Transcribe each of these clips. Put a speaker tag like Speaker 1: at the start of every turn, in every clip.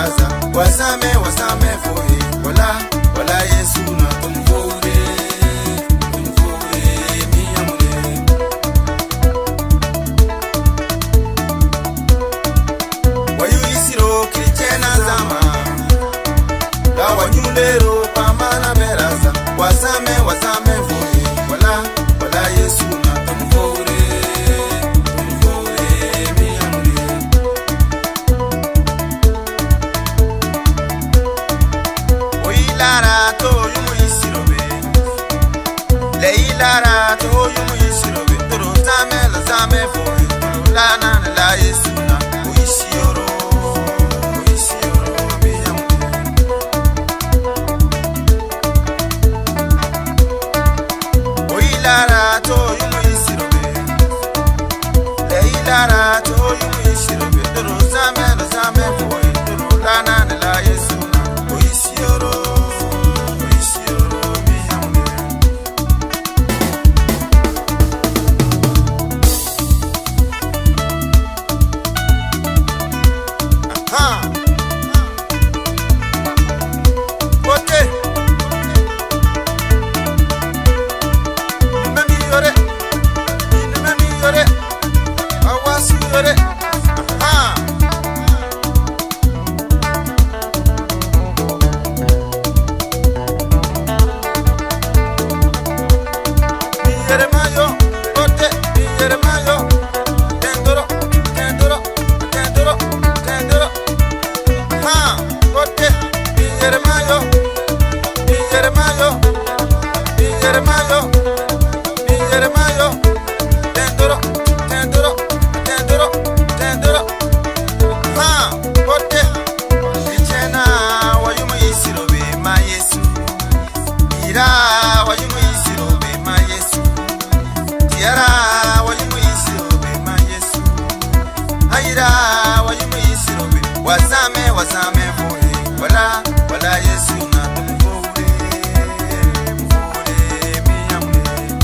Speaker 1: beraza wasame wasame foe wala Yesu na tumvure miyamule wayu isiro krichena zama la wanyulero pamana beraza wasame wasame foe wala Yesu na tumvure miyamule Lara to yumu isirobe Leilara to yumu isirobe Toro zame la zame foe Toro lana na la Yesu na Uisioro miyamule Oilara to yumu isirobe Leilara to yumu isirobe Toro zame la zame foe Toro lana na la Yesu na Uisioro Wasame foe wala Yesu na tumvure miyamule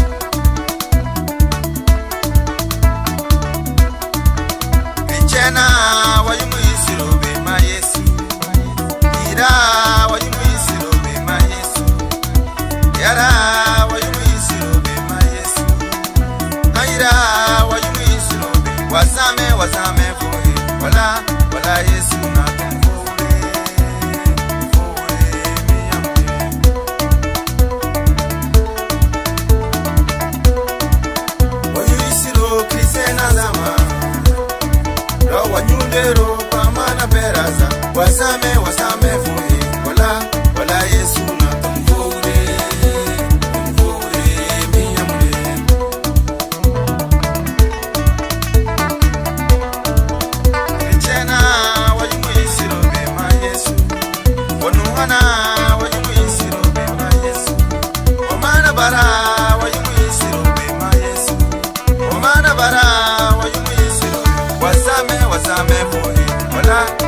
Speaker 1: Vichena wayumu isirobe ma Yesu Ira wayumu isirobe ma Yesu Yara wayumu isirobe ma Yesu Aira wayumu isirobe wasame foe wala Yesu na wanyundero pamana beraza wasame foe wala Yesu na tumvure miyamule Chena wayumu isirobe ma Yesu Wanuhana wayumu isirobe ma Yesu Omana bara wayumu isirobe ma Yesu Omana bara wayumu isirobe wasame foe wala